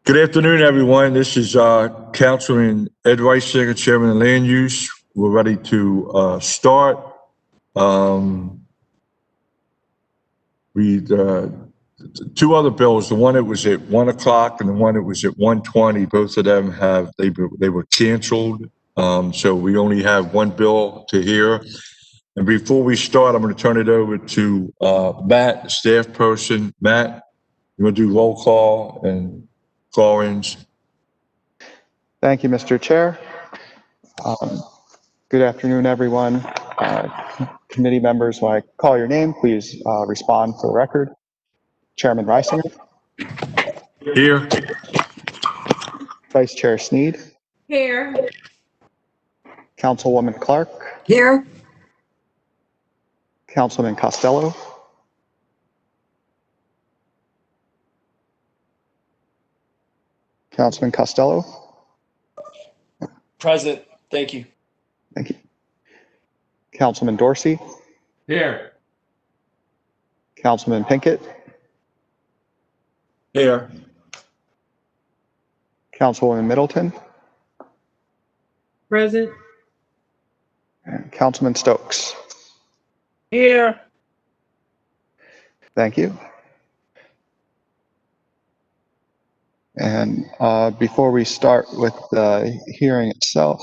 Good afternoon, everyone. This is Councilman Ed Reisinger, Chairman of Land Use. We're ready to start. We two other bills. The one that was at 1 o'clock and the one that was at 1:20. Both of them they were canceled. So we only have one bill to hear. And before we start, I'm going to turn it over to Matt, the staff person. Matt, you want to do roll call and call-ins? Thank you, Mr. Chair. Good afternoon, everyone. Committee members, when I call your name, please respond for the record. Chairman Reisinger. Here. Vice Chair Sneed. Here. Councilwoman Clark. Here. Councilman Costello. Councilman Costello. Present. Thank you. Thank you. Councilman Dorsey. Here. Councilman Pinkett. Here. Councilwoman Middleton. Present. And Councilman Stokes. Here. Thank you. And before we start with the hearing itself,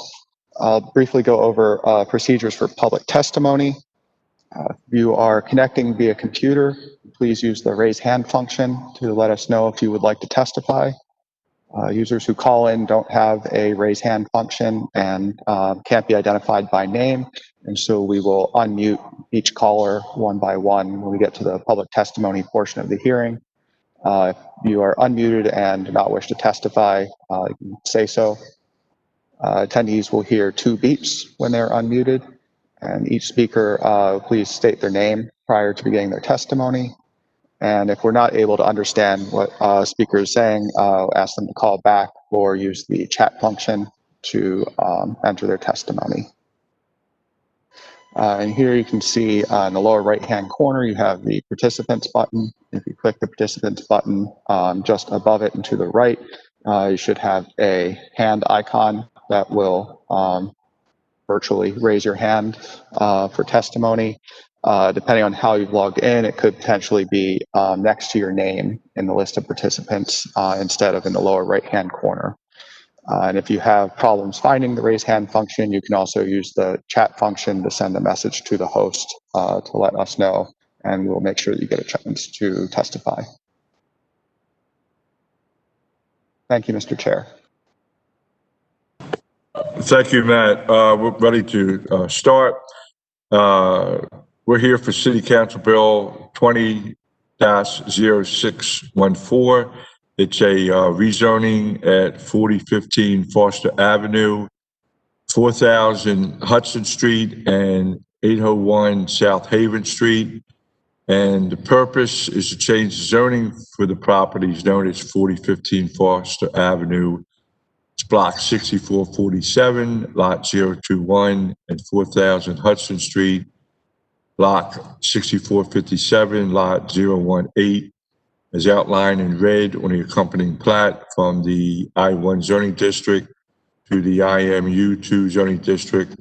I'll briefly go over procedures for public testimony. If you are connecting via computer, please use the raise hand function to let us know if you would like to testify. Users who call in don't have a raise hand function and can't be identified by name. And so we will unmute each caller one by one when we get to the public testimony portion of the hearing. If you are unmuted and do not wish to testify, you can say so. Attendees will hear 2 beeps when they're unmuted, and each speaker please state their name prior to beginning their testimony. And if we're not able to understand what a speaker is saying, ask them to call back or use the chat function to enter their testimony. And here you can see in the lower right-hand corner, you have the participants button. If you click the participants button just above it and to the right, you should have a hand icon that will virtually raise your hand for testimony. Depending on how you've logged in, it could potentially be next to your name in the list of participants instead of in the lower right-hand corner. And if you have problems finding the raise hand function, you can also use the chat function to send a message to the host to let us know, and we'll make sure that you get a chance to testify. Thank you, Mr. Chair. Thank you, Matt. We're ready to start. We're here for City Council Bill 20-0614. It's a rezoning at 4015 Foster Avenue, 4000 Hudson Street, and 801 South Haven Street. And the purpose is to change the zoning for the properties known as 4015 Foster Avenue. It's block 6447, lot 021, and 4000 Hudson Street, block 6457, lot 018, as outlined in red on the accompanying plat from the I-1 zoning district to the IMU2 zoning district,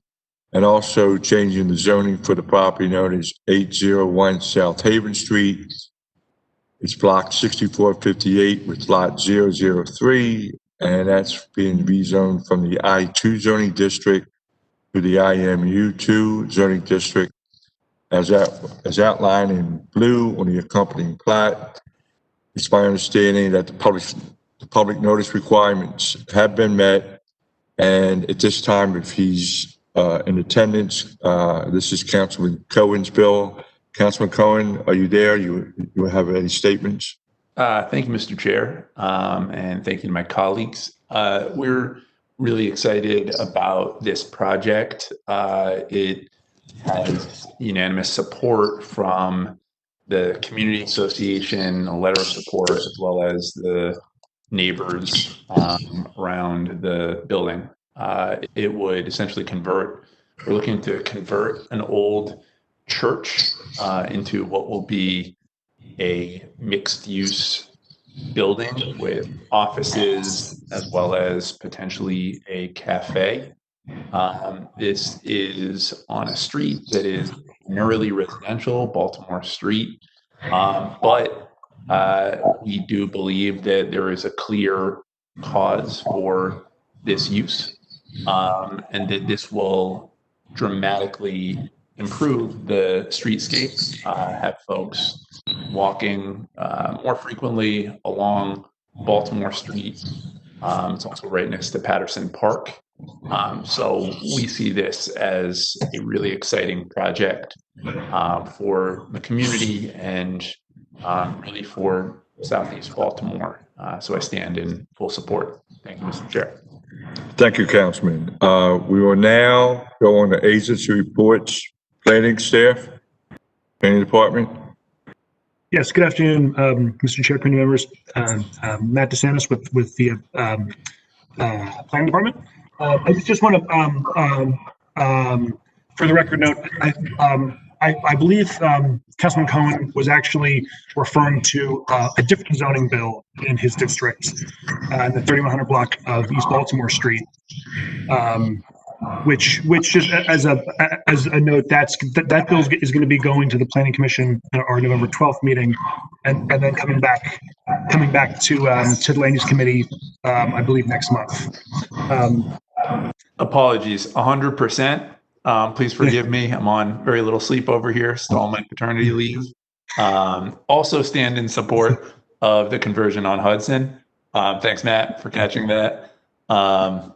and also changing the zoning for the property known as 801 South Haven Street. It's block 6458 with lot 003, and that's being rezoned from the I-2 zoning district to the IMU2 zoning district, as outlined in blue on the accompanying plat. It's my understanding that the public notice requirements have been met, and at this time, if he's in attendance, this is Councilman Cohen's bill. Councilman Cohen, are you there? You have any statements? Thank you, Mr. Chair, and thank you to my colleagues. We're really excited about this project. It has unanimous support from the community association, a letter of support, as well as the neighbors around the building. It would essentially we're looking to convert an old church into what will be a mixed use building with offices as well as potentially a cafe. This is on a street that is primarily residential, Baltimore Street, but we do believe that there is a clear cause for this use, and that this will dramatically improve the streetscape, have folks walking more frequently along Baltimore Street. It's also right next to Patterson Park. So we see this as a really exciting project for the community and really for Southeast Baltimore. So I stand in full support. Thank you, Mr. Chair. Thank you, Councilman. We will now go on to agency reports. Planning staff, planning department. Yes, good afternoon, Mr. Chair, committee members. Matt DeSantis with the planning department. I just want to, for the record note, I believe Councilman Cohen was actually referring to a different zoning bill in his district, the 3100 block of East Baltimore Street, which just as a note, that bill is going to be going to the Planning Commission our November 12th meeting, and then coming back to the Land Use Committee, I believe next month. Apologies, 100%. Please forgive me. I'm on very little sleep over here, still on my paternity leave. Also stand in support of the conversion on Hudson. Thanks, Matt, for catching that.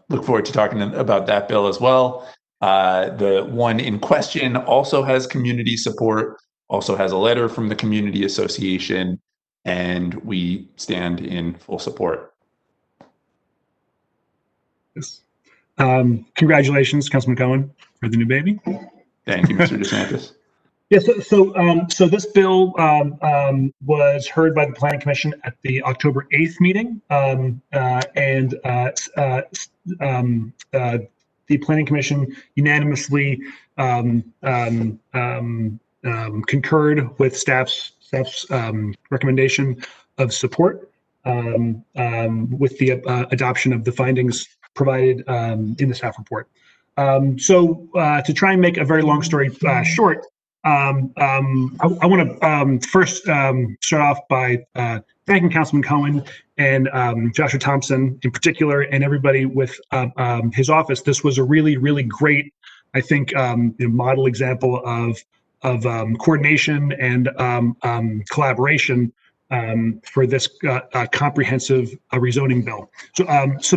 Look forward to talking about that bill as well. The one in question also has community support, also has a letter from the community association, and we stand in full support. Yes. Congratulations, Councilman Cohen, for the new baby. Thank you, Mr. DeSantis. Yes. So this bill was heard by the Planning Commission at the October 8th meeting, and the Planning Commission unanimously concurred with staff's recommendation of support with the adoption of the findings provided in the staff report. So to try and make a very long story short, I want to first start off by thanking Councilman Cohen and Joshua Thompson in particular, and everybody with his office. This was a really, really great, I think, model example of coordination and collaboration for this comprehensive rezoning bill. So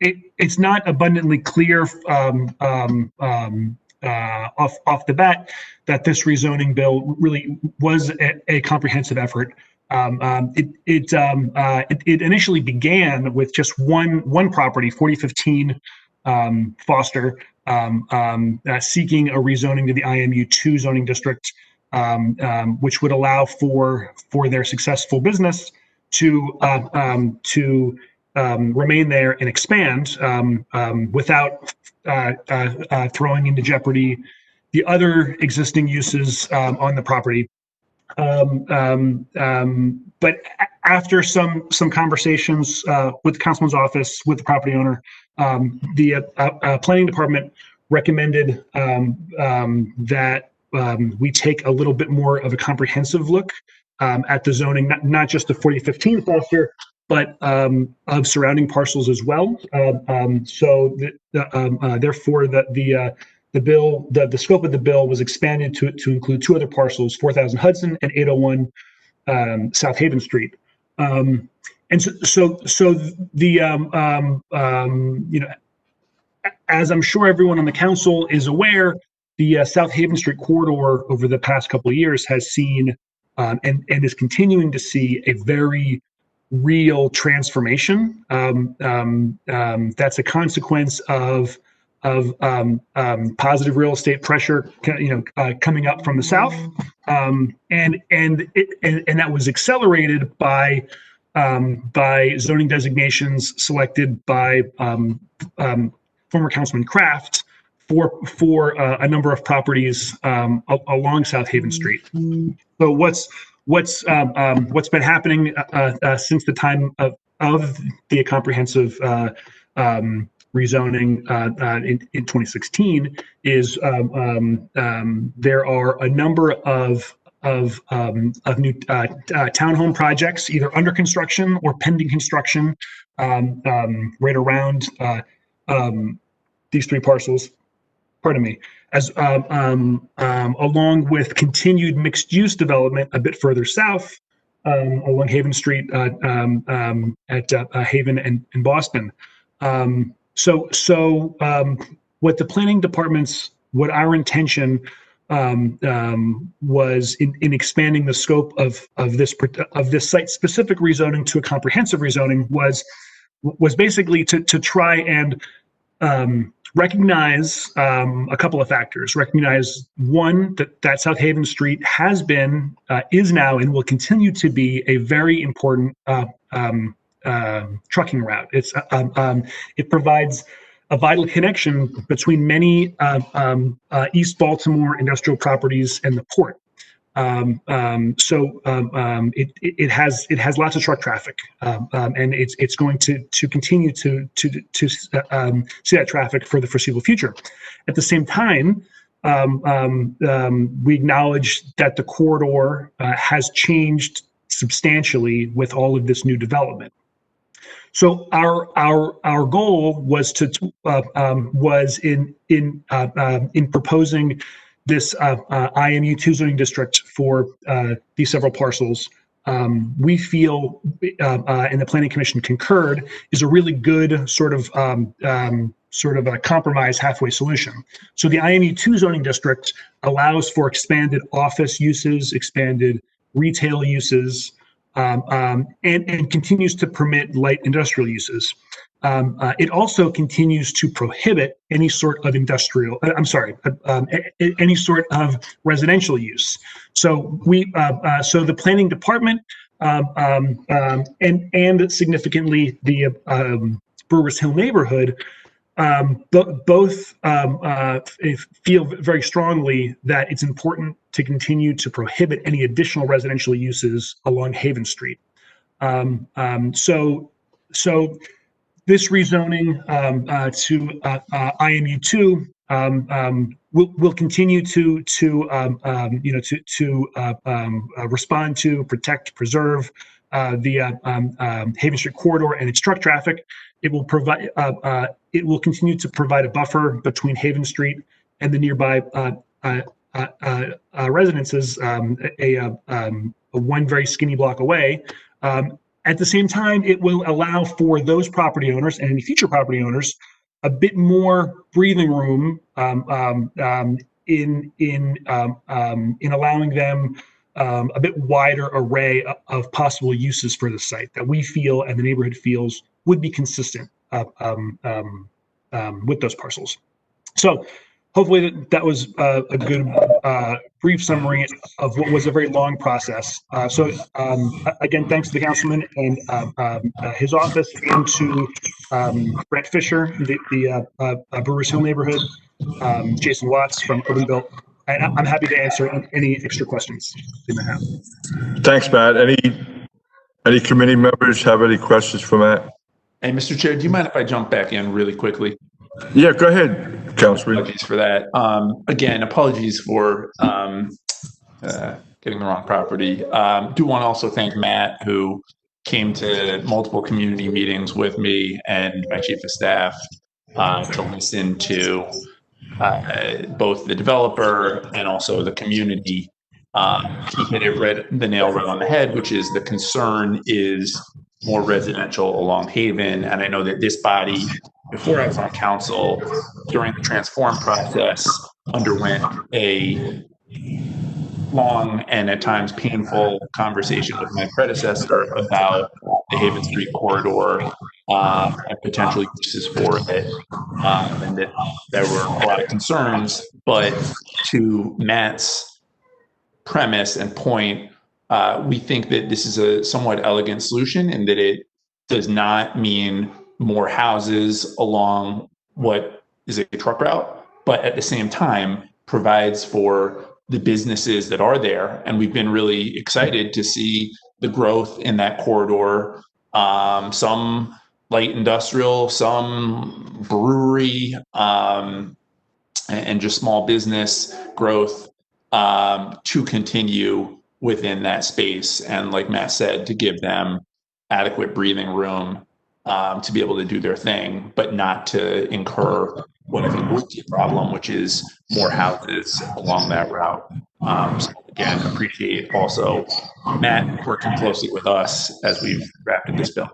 it's not abundantly clear off the bat that this rezoning bill really was a comprehensive effort. It initially began with just one property, 4015 Foster, seeking a rezoning to the IMU2 zoning district, which would allow for their successful business to remain there and expand without throwing into jeopardy the other existing uses on the property. But after some conversations with the councilman's office, with the property owner, the planning department recommended that we take a little bit more of a comprehensive look at the zoning, not just the 4015 Foster, but of surrounding parcels as well. So therefore, the bill, the scope of the bill was expanded to include two other parcels, 4000 Hudson and 801 South Haven Street. And so the as I'm sure everyone on the council is aware, the South Haven Street corridor over the past couple of years has seen and is continuing to see a very real transformation. That's a consequence of positive real estate pressure, coming up from the south, and that was accelerated by zoning designations selected by former Councilman Kraft for a number of properties along South Haven Street. So what's what's been happening since the time of the comprehensive rezoning in 2016 is there are a number of new townhome projects either under construction or pending construction right around these three parcels. Pardon me. As along with continued mixed-use development a bit further south along Haven Street at Haven and Boston. What the planning department's, what our intention was in expanding the scope of this site-specific rezoning to a comprehensive rezoning was basically to try and recognize a couple of factors. Recognize one, that South Haven Street has been, is now, and will continue to be a very important trucking route. It provides a vital connection between many East Baltimore industrial properties and the port. It has lots of truck traffic, and it's going to continue to see that traffic for the foreseeable future. At the same time, we acknowledge that the corridor has changed substantially with all of this new development. So our goal was in proposing this IMU2 zoning district for these several parcels. We feel, and the Planning Commission concurred, is a really good sort of a compromise halfway solution. So the IMU2 zoning district allows for expanded office uses, expanded retail uses, and continues to permit light industrial uses. It also continues to prohibit any sort of any sort of residential use. So so the planning department and significantly the Brewers Hill neighborhood both feel very strongly that it's important to continue to prohibit any additional residential uses along Haven Street. So this rezoning to IMU2 will continue to respond to, protect, preserve the Haven Street corridor and its truck traffic. It will provide. It will continue to provide a buffer between Haven Street and the nearby residences, one very skinny block away. At the same time, it will allow for those property owners and any future property owners a bit more breathing room in allowing them a bit wider array of possible uses for the site that we feel and the neighborhood feels would be consistent with those parcels. So hopefully that was a good brief summary of what was a very long process. Again, thanks to the councilman and his office, and to Brent Fisher, the Brewers Hill neighborhood, Jason Watts from Urban Built. And I'm happy to answer any extra questions you may have. Thanks, Matt. Any committee members have any questions for Matt? Hey, Mr. Chair, do you mind if I jump back in really quickly? Yeah, go ahead, Councilman. Apologies for that. Again, apologies for getting the wrong property. Do want to also thank Matt, who came to multiple community meetings with me and my chief of staff to listen to both the developer and also the community. He hit the nail right on the head, which is the concern is more residential along Haven. And I know that this body, before I was on council, during the transform process, underwent a long and at times painful conversation with my predecessor about the Haven Street corridor and potential uses for it, and that there were a lot of concerns. But to Matt's premise and point, we think that this is a somewhat elegant solution, and that it does not mean more houses along what is a truck route, but at the same time provides for the businesses that are there. And we've been really excited to see the growth in that corridor. Some light industrial, some brewery, and just small business growth to continue within that space. And like Matt said, to give them adequate breathing room to be able to do their thing, but not to incur what I think would be a problem, which is more houses along that route. So again, appreciate also Matt working closely with us as we've drafted this bill.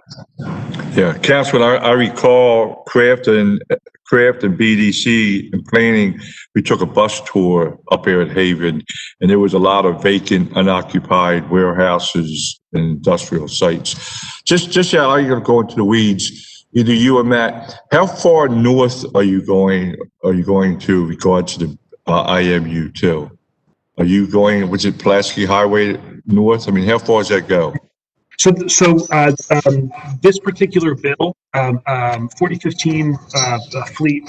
Yeah, Councilman, I recall Kraft and BDC and planning, we took a bus tour up here at Haven, and there was a lot of vacant, unoccupied warehouses and industrial sites. Just yeah, I'm gonna go into the weeds. Either you or Matt, how far north are you going to regards to the IMU two? Are you going, was it Pulaski Highway north? I mean, how far does that go? So this particular bill, 4015 Fleet,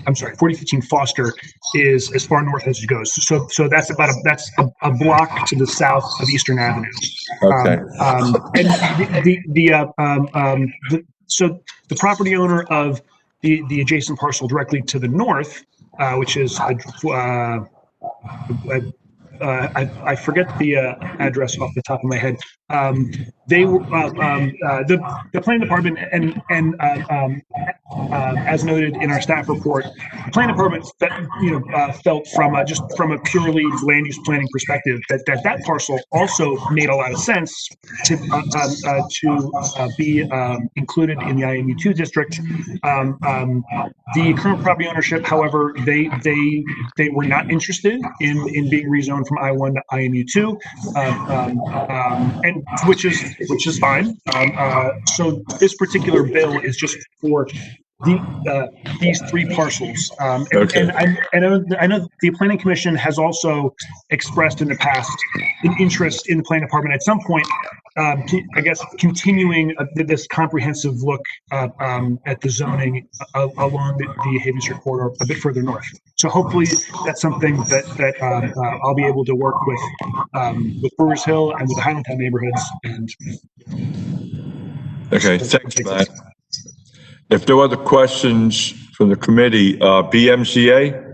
I'm sorry, 4015 Foster is as far north as it goes. So that's about a block to the south of Eastern Avenue. Okay. So the property owner of the adjacent parcel directly to the north, which is I forget the address off the top of my head. They were the planning department and as noted in our staff report, the planning department felt from a purely land use planning perspective that parcel also made a lot of sense to be included in the IMU2 district. The current property ownership, however, they were not interested in being rezoned from I1 to IMU2, and which is fine. So this particular bill is just for these three parcels. Okay. And I know the Planning Commission has also expressed in the past an interest in the Planning Department at some point, I guess, continuing this comprehensive look at the zoning along the Haven Street corridor a bit further north. So hopefully that's something that I'll be able to work with Brewers Hill and with the Highland Town neighborhoods. And Okay, thanks, Matt. If there are other questions from the committee, BMCA?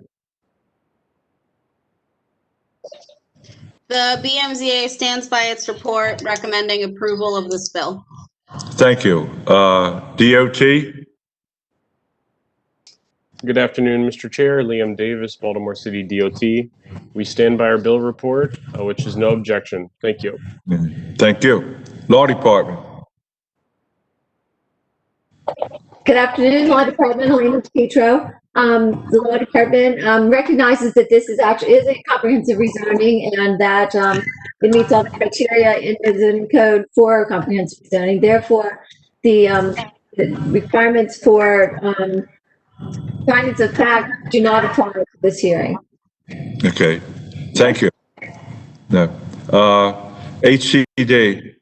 The BMZA stands by its report recommending approval of this bill. Thank you. DOT? Good afternoon, Mr. Chair. Liam Davis, Baltimore City DOT. We stand by our bill report, which is no objection. Thank you. Thank you. Law Department? Good afternoon, Law Department. Helena DePietro. The Law Department recognizes that this is a comprehensive rezoning and that it meets all the criteria in the zoning code for comprehensive rezoning. Therefore, the requirements for findings of fact do not apply to this hearing. Okay, thank you. No. HCD?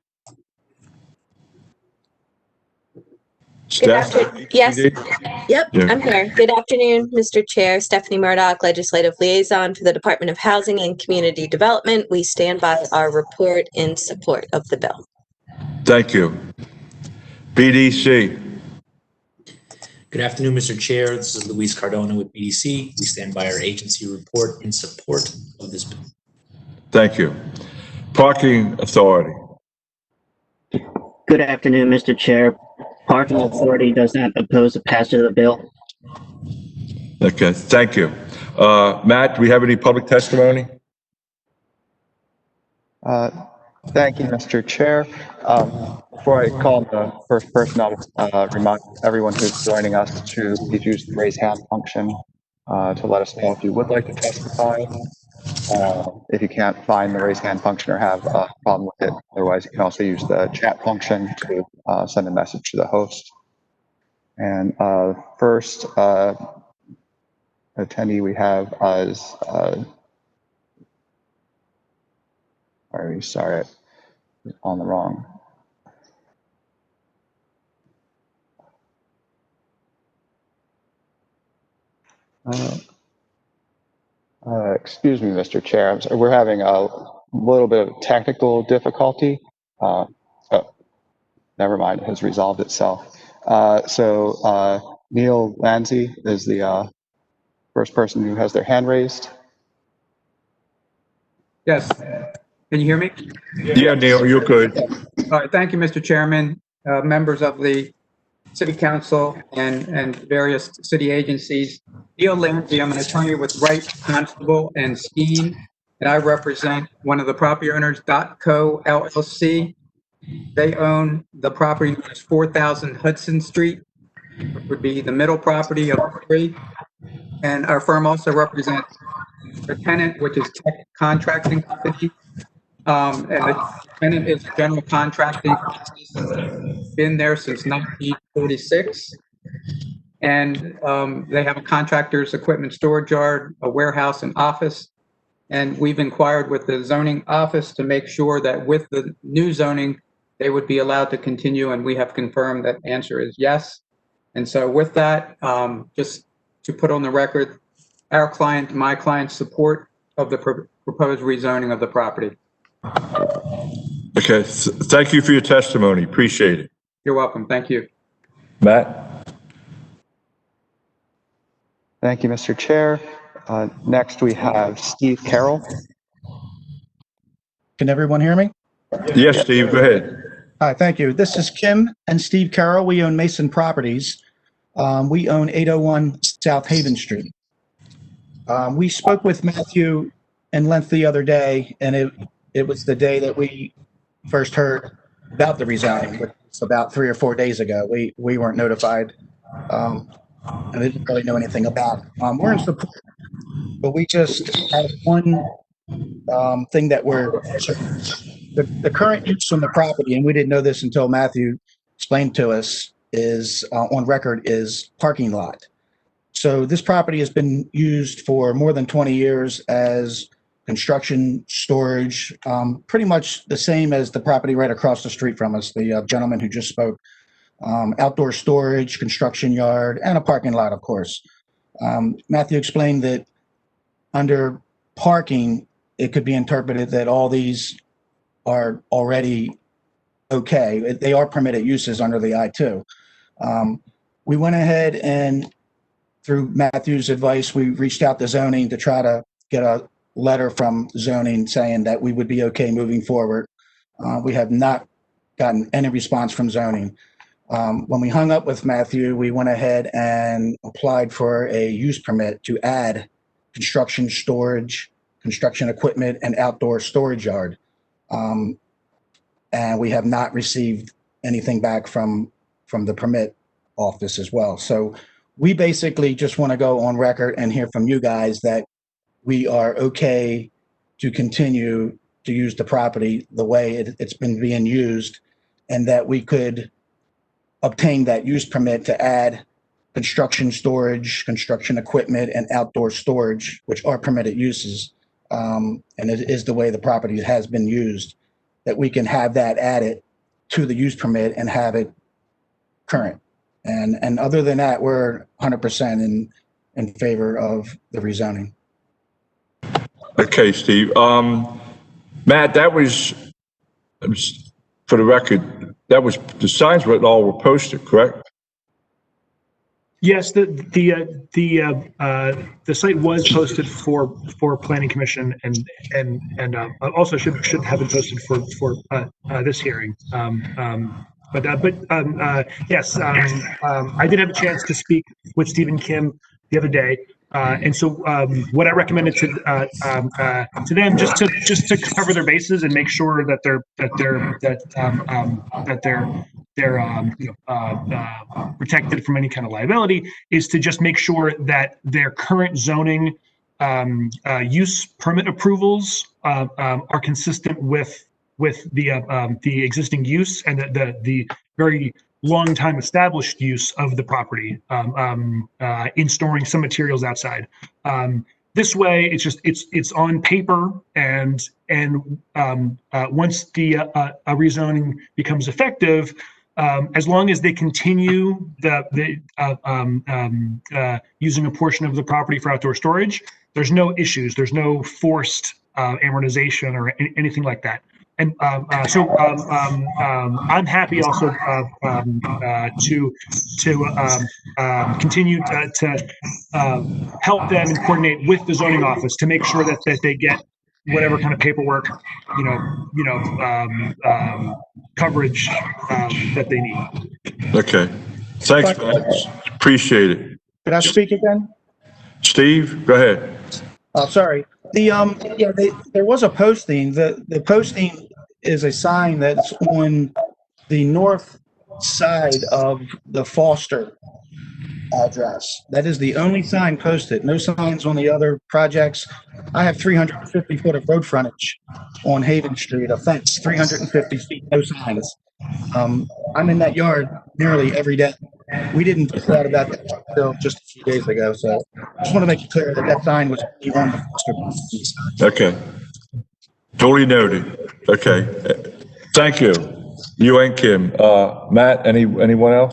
Steph? Yes. HCD? Yep, Yeah. I'm here. Good afternoon, Mr. Chair. Stephanie Murdoch, Legislative Liaison for the Department of Housing and Community Development. We stand by our report in support of the bill. Thank you. BDC? Good afternoon, Mr. Chair. This is Luis Cardona with BDC. We stand by our agency report in support of this bill. Thank you. Parking Authority? Good afternoon, Mr. Chair. Parking Authority does not oppose the passage of the bill. Okay, thank you. Matt, do we have any public testimony? Thank you, Mr. Chair. Before I call the first person, I'll remind everyone who's joining us to please use the raise hand function to let us know if you would like to testify. If you can't find the raise hand function or have a problem with it, otherwise you can also use the chat function to send a message to the host. And first attendee we have is, sorry, on the wrong. Excuse me, Mr. Chair. I'm sorry, we're having a little bit of technical difficulty. Oh, never mind, it has resolved itself. Neil Lanzi is the first person who has their hand raised. Yes. Can you hear me? Yeah, Neil, you're good. All right. Thank you, Mr. Chairman, members of the City Council and various city agencies. Neil Lanzi, I'm an attorney with Wright, Constable, and Skeen, and I represent one of the property owners, .co LLC. They own the property known as 4,000 Hudson Street, which would be the middle property of the three. And our firm also represents the tenant, which is Tech Contracting Company. And the tenant is a general contracting business, been there since 1946. And they have a contractor's equipment storage yard, a warehouse, and office. And we've inquired with the zoning office to make sure that with the new zoning, they would be allowed to continue, and we have confirmed that answer is yes. And so with that, just to put on the record, our client, my client's support of the proposed rezoning of the property. Okay, thank you for your testimony. Appreciate it. You're welcome. Thank you. Matt? Thank you, Mr. Chair. Next, we have Steve Carroll. Can everyone hear me? Yes, Steve, go ahead. Hi, thank you. This is Kim and Steve Carroll. We own Mason Properties. We own 801 South Haven Street. We spoke with Matthew in length the other day, and it was the day that we first heard about the rezoning, which was about 3 or 4 days ago. We weren't notified, and we didn't really know anything about it. We're in support, but we just have one thing that the current use on the property, and we didn't know this until Matthew explained to us, is on record is parking lot. So this property has been used for more than 20 years as construction, storage, pretty much the same as the property right across the street from us, the gentleman who just spoke. Outdoor storage, construction yard, and a parking lot, of course. Matthew explained that under parking, it could be interpreted that all these are already okay. They are permitted uses under the I-2. We went ahead and through Matthew's advice, we reached out to zoning to try to get a letter from zoning saying that we would be okay moving forward. We have not gotten any response from zoning. When we hung up with Matthew, we went ahead and applied for a use permit to add construction storage, construction equipment, and outdoor storage yard. And we have not received anything back from the permit office as well. So we basically just want to go on record and hear from you guys that we are okay to continue to use the property the way it's been being used, and that we could obtain that use permit to add construction storage, construction equipment, and outdoor storage, which are permitted uses. And it is the way the property has been used, that we can have that added to the use permit and have it current. And other than that, we're 100% in favor of the rezoning. Okay, Steve. Matt, that was, for the record, that was, the signs were all were posted, correct? Yes, the site was posted for Planning Commission and also should have been posted for this hearing. Yes, I did have a chance to speak with Steve and Kim the other day, and so what I recommended to them just to cover their bases and make sure that they're protected from any kind of liability is to just make sure that their current zoning use permit approvals are consistent with the existing use and the very long time established use of the property in storing some materials outside. This way, it's on paper, and once the rezoning becomes effective, as long as they continue using a portion of the property for outdoor storage, there's no issues. There's no forced amortization or anything like that. And so I'm happy also to continue to help them and coordinate with the zoning office to make sure that they get whatever kind of paperwork, coverage that they need. Okay. Thanks, Matt. Appreciate it. Could I speak again? Steve, go ahead. Oh, sorry. There was a posting. The posting is a sign that's on the north side of the Foster address. That is the only sign posted. No signs on the other projects. I have 350 foot of road frontage on Haven Street, a fence, 350 feet, no signs. I'm in that yard nearly every day. We didn't find out about that until just a few days ago, so I just want to make it clear that that sign was only on the Foster. Okay. Totally noted. Okay. Thank you. You and Kim. Matt, anyone else?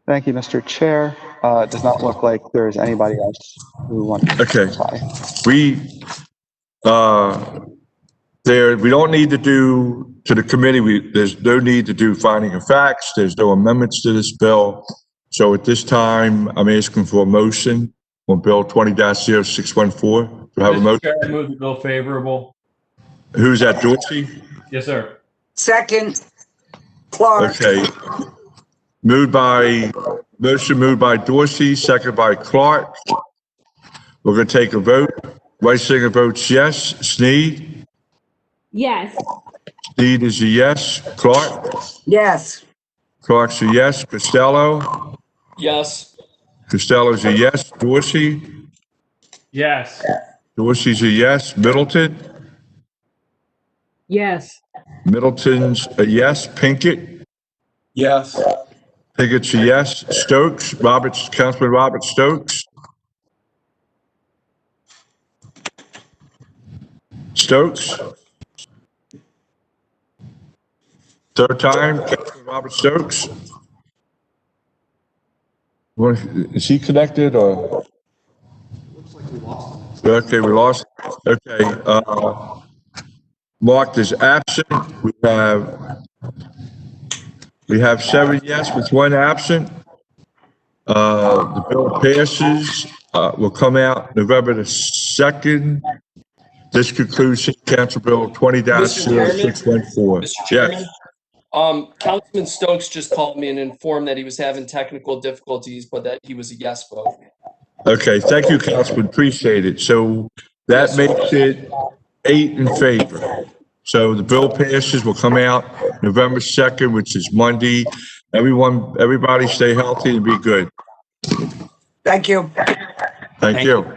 Thank you, Mr. Chair. It does not look like there's anybody else who wants to testify. We don't need to do, to the committee, there's no need to do finding of facts. There's no amendments to this bill. So at this time, I'm asking for a motion on Bill 20-0614. Do I have a motion? Chair, I move the bill favorable. Who's that, Dorsey? Yes, sir. Second, Clark. Okay. Motion moved by Dorsey, second by Clark. We're going to take a vote. Reisinger votes yes. Sneed? Yes. Sneed is a yes. Clark? Yes. Clark's a yes. Costello? Yes. Costello's a yes. Dorsey? Yes. Dorsey's a yes. Middleton? Yes. Middleton's a yes. Pinkett? Yes. Pinkett's a yes. Stokes? Councilman Robert Stokes? Stokes? Third time, Councilman Robert Stokes? Is he connected or? Looks like we lost him. Okay, we lost. Okay, marked as absent. We have 7 yes with 1 absent. The bill passes. Will come out November the 2nd. This concludes Council Bill 20-0614. Mr. Chairman? Yes. Councilman Stokes just called me and informed that he was having technical difficulties, but that he was a yes vote. Okay, thank you, Councilman. Appreciate it. So that makes it 8 in favor. So the bill passes, will come out November 2nd, which is Monday. Everybody stay healthy and be good. Thank you. Thank you.